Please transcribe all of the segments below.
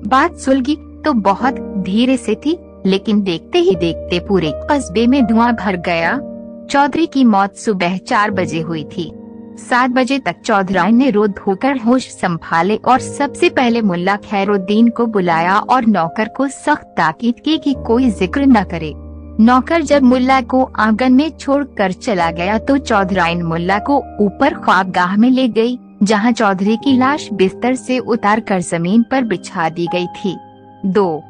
बात सुलगी तो बहुत धीरे से थी, लेकिन देखते ही देखते पूरे कस्बे में धुआं भर गया। चौधरी की मौत सुबह 4 बजे हुई थी। 7 बजे तक चौधराइन ने रो धोकर होश संभाले और सबसे पहले मुल्ला खैरुद्दीन को बुलाया और नौकर को सख्त ताकीद की कि कोई जिक्र न करे। नौकर जब मुल्ला को आंगन में छोड़कर चला गया तो चौधराइन मुल्ला को ऊपर ख्वाबगाह में ले गई, जहां चौधरी की लाश बिस्तर से उतारकर जमीन पर बिछा दी गई थी। 2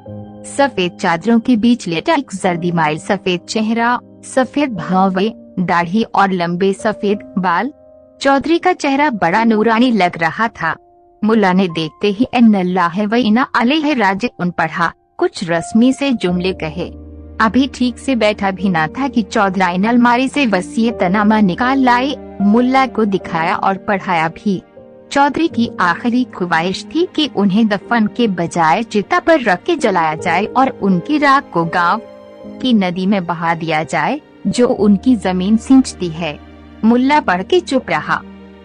सफेद चादरों के बीच लेटा एक जर्दी माइल सफेद चेहरा, सफेद भौवें, दाढ़ी और लंबे सफेद बाल। चौधरी का चेहरा बड़ा नूरानी लग रहा था। मुल्ला ने देखते ही इन्नल्लाह व इन्ना अलैहि राजिऊन पढ़ा, कुछ रस्मी से जुमले कहे। अभी ठीक से बैठा भी ना था कि चौधराइन अलमारी से वसीयतनामा निकाल लाए, मुल्ला को दिखाया और पढ़ाया भी। चौधरी की आखिरी ख्वाहिश थी कि उन्हें दफन के बजाय चिता पर रख के जलाया जाए और उनकी राख को गांव की नदी में बहा दिया जाए, जो उनकी जमीन सिंचती है। मुल्ला पढ़ के चुप रहा।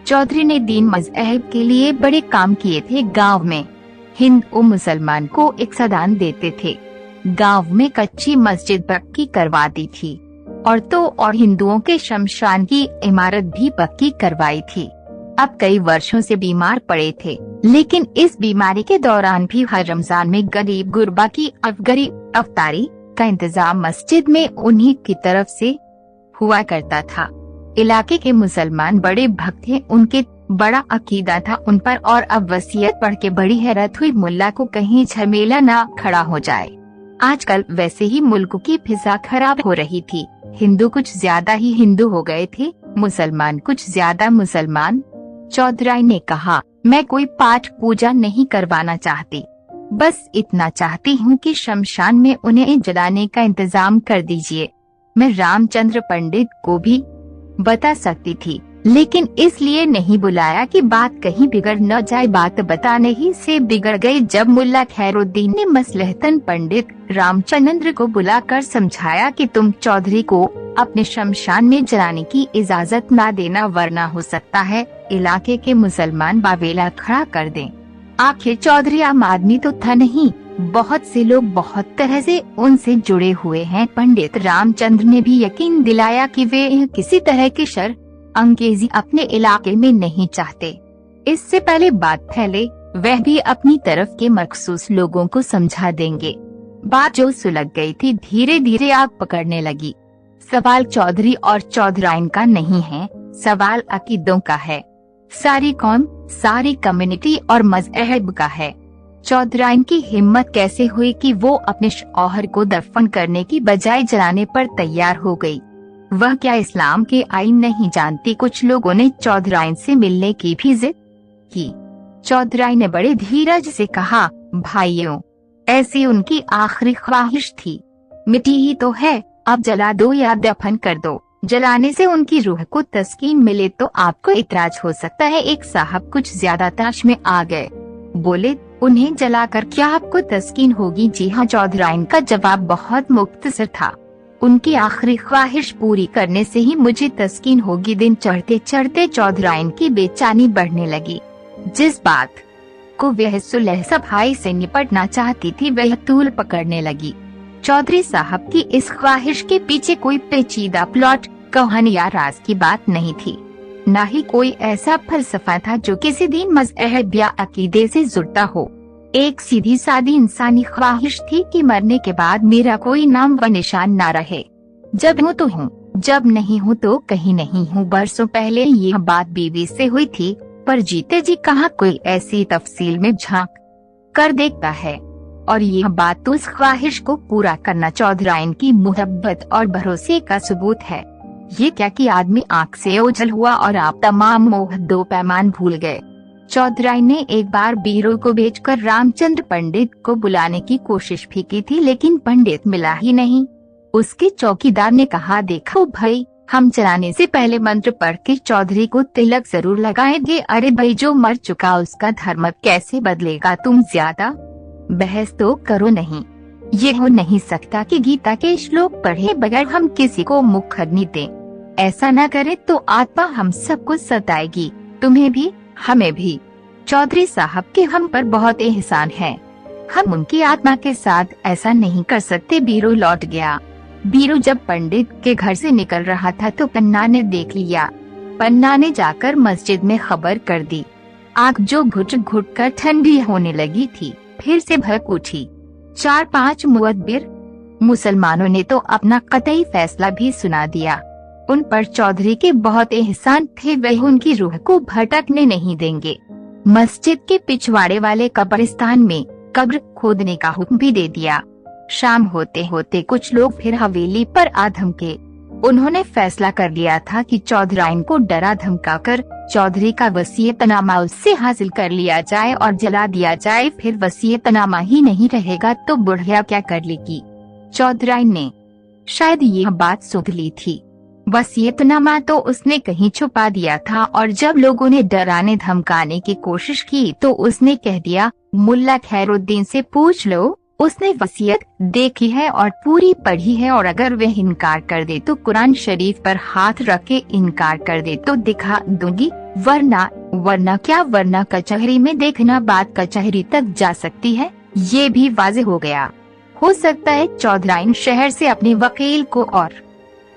चौधरी ने दीन मजहब के लिए बड़े काम किए थे। गांव में हिंदू मुसलमान को एक सदान देते थे। गांव में कच्ची मस्जिद पक्की करवा दी थी। औरतों और हिंदुओं के शमशान की इमारत भी पक्की करवाई थी। अब कई वर्षों से बीमार पड़े थे, लेकिन इस बीमारी के दौरान भी हर रमजान में गरीब गुरबा की अफ्तारी का इंतजाम मस्जिद में उन्हीं की तरफ से हुआ करता था। इलाके के मुसलमान बड़े भक्त थे, उनके बड़ा अकीदा था उन पर, और अब वसीयत पढ़ के बड़ी हैरत हुई मुल्ला को कहीं झमेला ना खड़ा हो जाए। आजकल वैसे ही मुल्क की फिजा खराब हो रही थी। हिंदू कुछ ज्यादा ही हिंदू हो गए थे, मुसलमान कुछ ज्यादा मुसलमान। चौधराइन ने कहा, मैं कोई पाठ पूजा नहीं करवाना चाहती, बस इतना चाहती हूँ कि शमशान में उन्हें जलाने का इंतजाम कर दीजिए। मैं रामचंद्र पंडित को भी बता सकती थी, लेकिन इसलिए नहीं बुलाया कि बात कहीं बिगड़ न जाए। बात बताने ही से बिगड़ गई जब मुल्ला खैरुद्दीन ने मसलहतन पंडित रामचंद्र को बुलाकर समझाया कि तुम चौधरी को अपने शमशान में जलाने की इजाजत ना देना, वरना हो सकता है इलाके के मुसलमान बावेला खड़ा कर दें। आखिर चौधरी आम आदमी तो था नहीं, बहुत से लोग बहुत तरह से उनसे जुड़े हुए हैं। पंडित रामचंद्र ने भी यकीन दिलाया कि वे किसी तरह की शर अंगेजी अपने इलाके में नहीं चाहते। इससे पहले बात फैले, वह भी अपनी तरफ के मखसूस लोगों को समझा देंगे। बात जो सुलग गई थी धीरे धीरे आग पकड़ने लगी। सवाल चौधरी और चौधराइन का नहीं है, सवाल अकीदों का है। सारी कौम, सारी कम्युनिटी और मजहब का है। चौधराइन की हिम्मत कैसे हुई कि वो अपने शौहर को दफन करने की बजाय जलाने पर तैयार हो गई। वह क्या इस्लाम के आईन नहीं जानती। कुछ लोगों ने चौधराइन से मिलने की भी जिद की। चौधराइन ने बड़े धीरज से कहा, भाइयों, ऐसी उनकी आखिरी ख्वाहिश थी। मिट्टी ही तो है, अब जला दो या दफन कर दो। जलाने से उनकी रूह को तस्कीन मिले तो आपको इतराज हो सकता है। एक साहब कुछ ज्यादा ताश में आ गए, बोले, उन्हें जलाकर क्या आपको तस्कीन होगी? जी हाँ, चौधराइन का जवाब बहुत मुख्तसर था। उनकी आखिरी ख्वाहिश पूरी करने से ही मुझे तस्कीन होगी। दिन चढ़ते चढ़ते चौधराइन की बेचैनी बढ़ने लगी। जिस बात को वह सुलह सफाई से निपटना चाहती थी वह तूल पकड़ने लगी। चौधरी साहब की इस ख्वाहिश के पीछे कोई पेचीदा प्लॉट, कहानी या राज की बात नहीं थी, न ही कोई ऐसा फलसफा था जो किसी दीन मजहब या अकीदे से जुड़ता हो। एक सीधी सादी इंसानी ख्वाहिश थी कि मरने के बाद मेरा कोई नाम व निशान ना रहे। जब हूँ तो हूँ, जब नहीं हूँ तो कहीं नहीं हूँ। बरसों पहले यह बात बीवी से हुई थी, पर जीते जी कहाँ कोई ऐसी तफसील में झांक कर देखता है। और यह बात तो उस ख्वाहिश को पूरा करना चौधराइन की मोहब्बत और भरोसे का सबूत है। ये क्या कि आदमी आँख से ओझल हुआ और आप तमाम मोह दो पैमान भूल गए। चौधराइन ने एक बार बीरो को भेजकर रामचंद्र पंडित को बुलाने की कोशिश भी की थी, लेकिन पंडित मिला ही नहीं। उसके चौकीदार ने कहा, देखो भाई, हम चलाने से पहले मंत्र पढ़ के चौधरी को तिलक जरूर लगाएंगे। अरे भाई, जो मर चुका उसका धर्म कैसे बदलेगा? तुम ज्यादा बहस तो करो नहीं। ये हो नहीं सकता कि गीता के श्लोक पढ़े बगैर हम किसी को मुख अग्नि दें। ऐसा न करे तो आत्मा हम सबको सताएगी, तुम्हें भी हमें भी। चौधरी साहब के हम पर बहुत एहसान है। हम उनकी आत्मा के साथ ऐसा नहीं कर सकते। बीरू लौट गया। बीरू जब पंडित के घर से निकल रहा था तो पन्ना ने देख लिया। पन्ना ने जाकर मस्जिद में खबर कर दी। आग जो घुट घुट कर ठंडी होने लगी थी फिर से भड़क उठी। 4-5 मुअद्दिर मुसलमानों ने तो अपना कतई फैसला भी सुना दिया। उन पर चौधरी के बहुत एहसान थे, वह उनकी रूह को भटकने नहीं देंगे। मस्जिद के पिछवाड़े वाले कब्रिस्तान में कब्र खोदने का हुक्म भी दे दिया। शाम होते होते कुछ लोग फिर हवेली पर आ धमके। उन्होंने फैसला कर लिया था कि चौधराइन को डरा धमकाकर चौधरी का वसीयतनामा उससे हासिल कर लिया जाए और जला दिया जाए। फिर वसीयतनामा ही नहीं रहेगा तो बुढ़िया क्या कर लेगी। चौधराइन ने शायद यह बात सुध ली थी। वसीयतनामा तो उसने कहीं छुपा दिया था और जब लोगों ने डराने धमकाने की कोशिश की तो उसने कह दिया, मुल्ला खैरुद्दीन से पूछ लो, उसने वसीयत देखी है और पूरी पढ़ी है, और अगर वह इनकार कर दे तो कुरान शरीफ पर हाथ रख के इनकार कर दे तो दिखा दूंगी, वरना क्या, वरना कचहरी में देखना, बात कचहरी तक जा सकती है। ये भी वाज़ेह हो गया। हो सकता है चौधराइन शहर से अपने वकील को और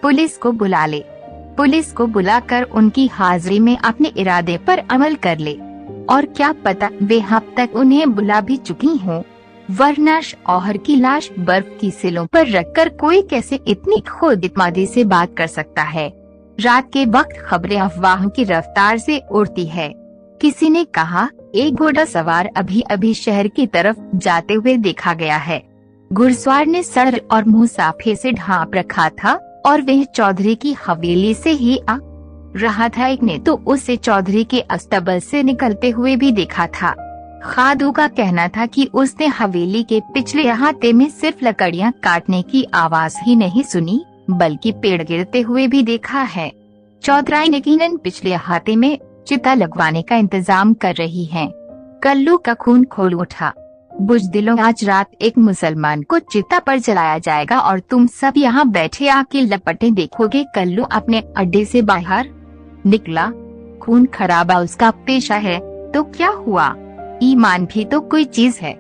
पुलिस को बुला ले। पुलिस को बुलाकर उनकी हाजिरी में अपने इरादे पर अमल कर ले, और क्या पता वे अब तक उन्हें बुला भी चुकी हों। वरना शौहर की लाश बर्फ की सिलों पर रखकर कोई कैसे इतनी खुदइत्मादी से बात कर सकता है। रात के वक्त खबरें अफवाहों की रफ्तार से उड़ती है। किसी ने कहा, एक घोड़ा सवार अभी अभी शहर की तरफ जाते हुए देखा गया है। घुड़सवार ने सर और मुंह साफे से ढांप रखा था और वह चौधरी की हवेली से ही आ रहा था। एक ने तो उसे चौधरी के अस्तबल से निकलते हुए भी देखा था। खादू का कहना था कि उसने हवेली के पिछले अहाते में सिर्फ लकड़ियां काटने की आवाज ही नहीं सुनी बल्कि पेड़ गिरते हुए भी देखा है। चौधराइन यकीनन पिछले अहाते में चिता लगवाने का इंतजाम कर रही हैं। कल्लू का खून खोल उठा। बुज़दिलों, आज रात एक मुसलमान को चिता पर जलाया जाएगा और तुम सब यहाँ बैठे आके लपटें देखोगे। कल्लू अपने अड्डे से बाहर निकला। खून खराबा उसका पेशा है तो क्या हुआ, ईमान भी तो कोई चीज है।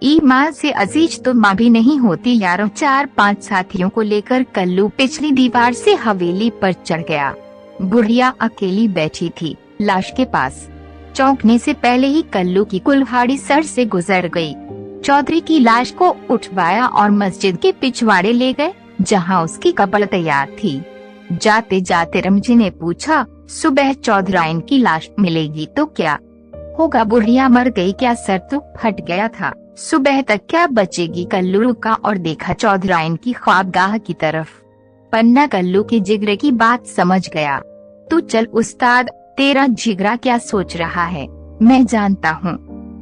ईमान से अजीज तो माँ भी नहीं होती यारों। 4-5 साथियों को लेकर कल्लू पिछली दीवार से हवेली पर चढ़ गया। बुढ़िया अकेली बैठी थी लाश के पास। चौंकने से पहले ही कल्लू की कुल्हाड़ी सर से गुजर गई। चौधरी की लाश को उठवाया और मस्जिद के पिछवाड़े ले गए जहां उसकी कब्र तैयार थी। जाते जाते रमजी ने पूछा, सुबह चौधराइन की लाश मिलेगी तो क्या होगा? बुढ़िया मर गई क्या? सर तो फट गया था। सुबह तक क्या बचेगी? कल्लू रुका और देखा चौधराइन की ख्वाबगाह की तरफ। पन्ना कल्लू के जिगरे की बात समझ गया। तू चल उस्ताद, तेरा जिगरा क्या सोच रहा है मैं जानता हूँ,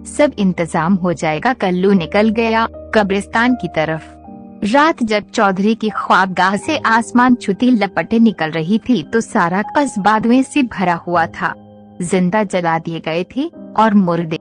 सब इंतजाम हो जाएगा। कल्लू निकल गया कब्रिस्तान की तरफ। रात जब चौधरी की ख्वाबगाह से आसमान छुती लपटें निकल रही थी तो सारा कस्बा धुएं से भरा हुआ था। जिंदा जला दिए गए थे और मुर्दे